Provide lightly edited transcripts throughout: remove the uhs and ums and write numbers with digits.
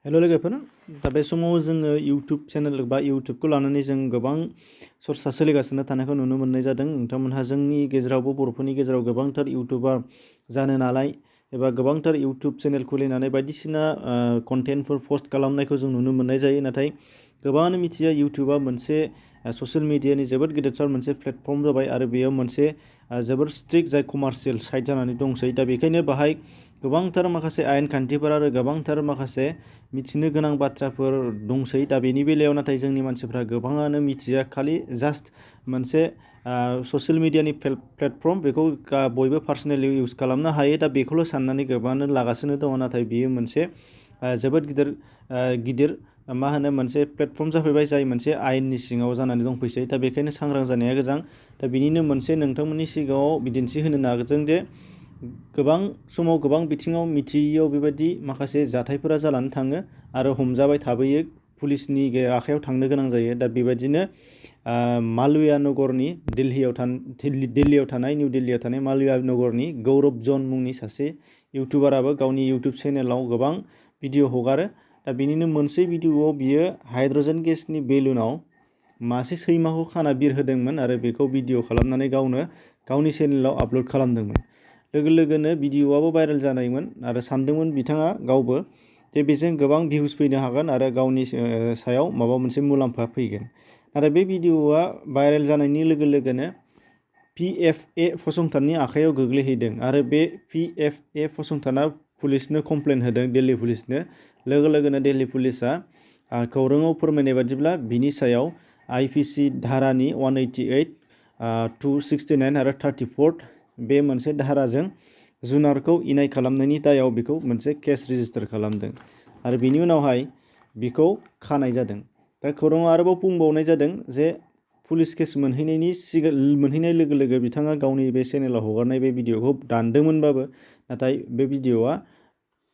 Hello लोगोफोर दा बे समाव जोङो इउटुब चेनेल बा इउटुबखौ लानानै जों गोबां सरसा सोलिगासिनो थानायखौ नुनो मोननाय जादों। नोंथांमोनहा जोंनि गेजेरावबो बर'फोरनि गेजेराव गोबांथार इउटुबार जानो नालाय एबा गोबांथार इउटुब चेनेल खुलिनानै बायदिसिना कन्टेन्टफोर पस्ट खालामनायखौ जों नुनो मोननाय जायो। नाथाय गोबाङानो मिथिया इउटुबा मोनसे ससियेल मिडियानि जोबोद गिदिरथार मोनसे प्लेटफर्म जाबाय आरो बेयो मोनसे जोबोद स्ट्रिक्ट जाय कमार्शियेल साइट जानानै दंसै। दा बेखायनो बाहाय गोबांथार माखासे आयेन खान्थिफोर आरो गोबांथार माखासे मिथिनो गोनां बाथ्राफोर दंसै। दा बेनि बेलायाव नाथाय जोंनि मानसिफ्रा गोबाङानो मिथिया, खालि जास्ट मोनसे ससियेल मिडियानि प्लेटफर्म बेखौ बयबो पार्सनेलि इउज खालामनो हायो। दा बेखौल' साननानै गोबाङानो लागासिनो दङ। नाथाय बियो मोनसे जोबोद गिदिर मा होनो मोनसे प्लेटफर्म जाफैबाय जाय मोनसे आयेननि सिङाव जानानै दंफैसै। दा बेखायनो सांग्रां जानाया गोनां। दा बिनिनो मोनसे नोंथांमोननि सिगाङाव बिदिन्थि होनो नागिरदों जे गोबां समाव गोबां बिथिङाव मिथियैयाव बेबायदि माखासे जाथायफोरा जानानै थाङो आरो हमजाबाय थाबोयो, पुलिसनि आखायाव थांनो गोनां जायो। दा बेबायदिनो मालविया नगरनि दिल्लीयाव थानाय निउ दिल्लीयाव थानाय मालविया नगरनि गौरब जन मुंनि सासे इउटुबाराबो गावनि इउटुब चेनेलाव गोबां भिडिअ हगारो। दा बिनिनो मोनसे भिडिअआव बियो हाइड्रजेन गेसनि बेलुनाव मासे सैमाखौ खाना बिरहोदोंमोन आरो बेखौ भिडिअ खालामनानै गावनि चेनेलाव आपल'ड खालामदोंमोन। लोगो लोगोनो भिडिअआबो भाइरेल जानायमोन आरो सानदोंमोन बिथाङा गावबो जे बेजों गोबां भिउस फैनो हागोन आरो गावनि सायाव माबा मोनसे मुलाम्फा फैगोन। नाथाय बे भिडिअआ भाइरेल जानायनि लोगो लोगोनो PFA फसंथाननि आखायाव गोग्लैहैदों आरो बे PFA फसंथाना पुलिसनो कमप्लेन होदों, दिल्ली पुलिसनो। लोगो लोगोनो दिल्ली पुलिसा खौराङाव फोरमायनाय बादिब्ला बिनि सायाव IPC धारानि 188, 269 आरो 34 बे मोनसे धाराजों जुनारखौ इनाय खालामनायनि दायाव बेखौ मोनसे केस रेजिस्टार खालामदों आरो बिनि उनावहाय बिखौ खानाय जादों। दा खौराङाव आरोबाव बुंबावनाय जादों जे पुलिस केस मोनहैनाय लोगो लोगो बिथाङा गावनि बे चेनेलाव हगारनाय बे भिडिअखौ दानदोंमोनबाबो नाथाय बे भिडिअआ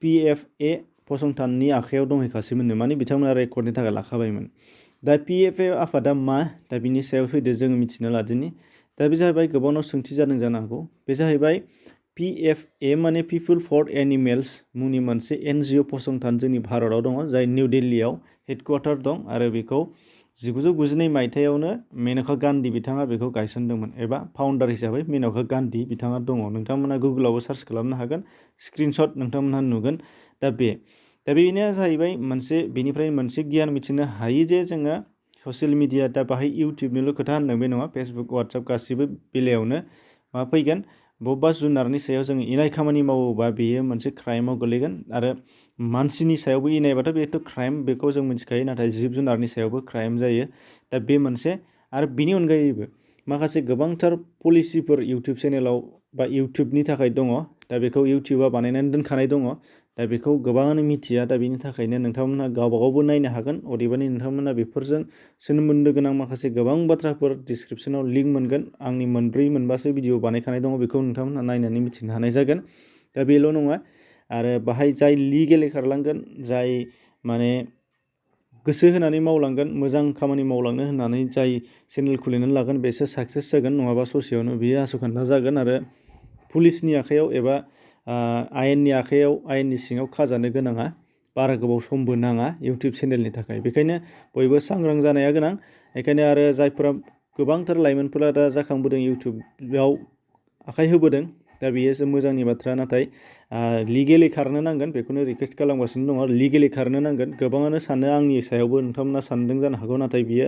PFA फसंथाननि आखायाव दंहैखासैमोननो, माने बिथांमोना रेकर्डनि थाखाय लाखाबायमोन। दा PFA आफादा मा, दा बिनि सायाव फैदो जोङो मिथिनो लादिनि। दा बे जाहैबाय गोबांनाव सोंथि जादों जानो हागौ। बे जाहैबाय PFA माने पिपुल फर एनिमेल्स मुंनि मोनसे NGO फसंथान जोंनि भारताव दङ, जाय निउ दिल्लीयाव हेडक्वार्टार दं आरो बेखौ 1992 मायथाइयावनो मेनका गान्धी बिथाङा बेखौ गायसनदोंमोन एबा फाउन्डार हिसाबै मेनका गान्धी बिथाङा दङ। नोंथांमोना गुगोलावबो सार्च खालामनो हागोन, स्क्रिनशट नोंथांमोनहा नुगोन। दा बेनो जाहैबाय बेनिफ्राय मोनसे गियान मिथिनो हायो जे जोङो ससियेल मिडिया, दा बाहाय इउटुबनिल' खोथा होनदों बे नङा, फेसबुक, वाट्सएप गासिबो बेलायावनो मा फैगोन, बबेबा जुनारनि सायाव जों इनाय खामानि मावोबा बेयो मोनसे क्राइमाव गोलैगोन आरो मानसिनि सायावबो इनायबाथ' बेथ' क्राइम, बेखौ जों मिथिखायो। नाथाय जिब जुनारनि सायावबो क्राइम जायो। दा बे मोनसे आरो बिनि अनगायैबो माखासे गोबांथार पलिसिफोर इउटुब चेनेलाव बा इउटुबनि थाखाय दङ। दा बेखौ इउटुबा बानायनानै दोनखानाय दङ। दा बेखौ गोबाङानो मिथिया। दा बेनि थाखायनो नोंथांमोनहा गावबागावबो नायनो हागोन। अदेबानि नोंथांमोनहा बेफोरजों सोमोन्दो गोनां माखासे गोबां बाथ्राफोर डिसक्रिपसनाव लिंक मोनगोन। आंनि 4-5सो भिडिअ बानायखानाय दङ, बेखौ नोंथांमोनहा नायनानै मिथिनो हानाय जागोन। दा बेल' नङा, आरो बाहाय जाय लिगेलि खारलांगोन, जाय माने गोसो होनानै मावलांगोन, मोजां खामानि मावलांनो होननानै जाय चेनेल खुलिनानै लागोन बेसो साक्सेस जागोन, नङाबा ससेयावनो बियो आस'खान्दा जागोन आरो पुलिसनि आखायाव एबा आयेननि सिङाव खाजानो गोनाङा बारा गोबाव समबो नाङा इउटुब चेनेलनि थाखाय। बेखायनो बयबो सांग्रां जानाया गोनां। बेखायनो आरो जायफोरा गोबांथार लाइमोनफोरा दा जाखांबोदों, इउटुबाव आखाइ होबोदों, दा बेयो मोजांनि बाथ्रा। नाथाय लिगेलि खारनो नांगोन, बेखौनो रिकुवेस्ट खालामगासिनो दङ। लिगेलि खारनो नांगोन। गोबाङानो सानो आंनि सायावबो नोंथांमोना सानदों जानो हागौ, नाथाय बियो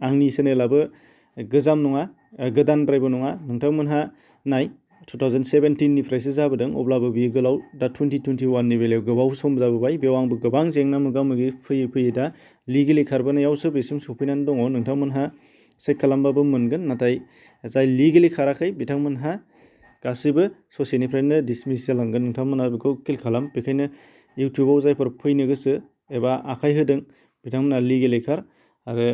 आंनि चेनेलाबो गोजाम नङा, गोदानद्रायबो नङा। नोंथांमोनहा 2017निफ्रायसो जाबोदों, अब्लाबो बियो गोलाव। दा 2021नि बेलायाव गोबाव सम जाबोबाय। बेयाव आंबो गोबां जेंना मोगा मोगि फैयै दा लिगेलि खारबोनायावसो बेसिम सफैनानै दङ। नोंथांमोनहा चेक खालामबाबो मोनगोन। नाथाय जाय लिगेलि खाराखै बिथांमोनहा गासैबो ससेनिफ्रायनो डिसमिस जालांगोन। नोंथांमोनहा बेखौ खेल खालाम। बेखायनो इउटुबाव जायफोर फैनो गोसो एबा आखाइ होदों बिथांमोनहा लिगेलि खार आरो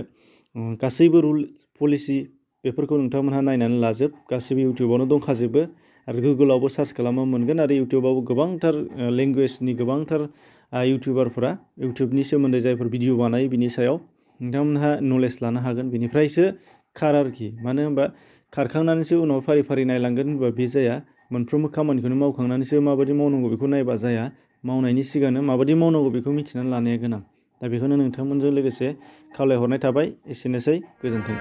गासैबो रुल पलिसि बेफोरखौ नोंथांमोनहा नायनानै लाजोब। गासैबो इउटुबावनो दंखाजोबो आरो गुगोलावबो सार्च खालामबा मोनगोन। आरो इउटुबावबो गोबांथार लेंगुवेजनि गोबांथार इउटुबारफोरा इउटुबनि सोमोन्दै जायफोर भिडिअ बानायो बिनि सायाव नोंथांमोनहा नलेज लानो हागोन। बिनिफ्रायसो खार आरोखि। मानो होनबा खारखांनानैसो उनाव फारि फारि नायलांगोन होनबा बे जाया। मोनफ्रोमबो खामानिखौनो मावखांनानैसो माबायदि मावनांगौ बेखौ नायबा जाया। मावनायनि सिगांनो माबायदि मावनांगौ बेखौ मिथिनानै लानाया गोनां। दा बेखौनो नोंथांमोनजों लोगोसे खावलायहरनाय थाबाय। एसेनोसै, गोजोन्थों।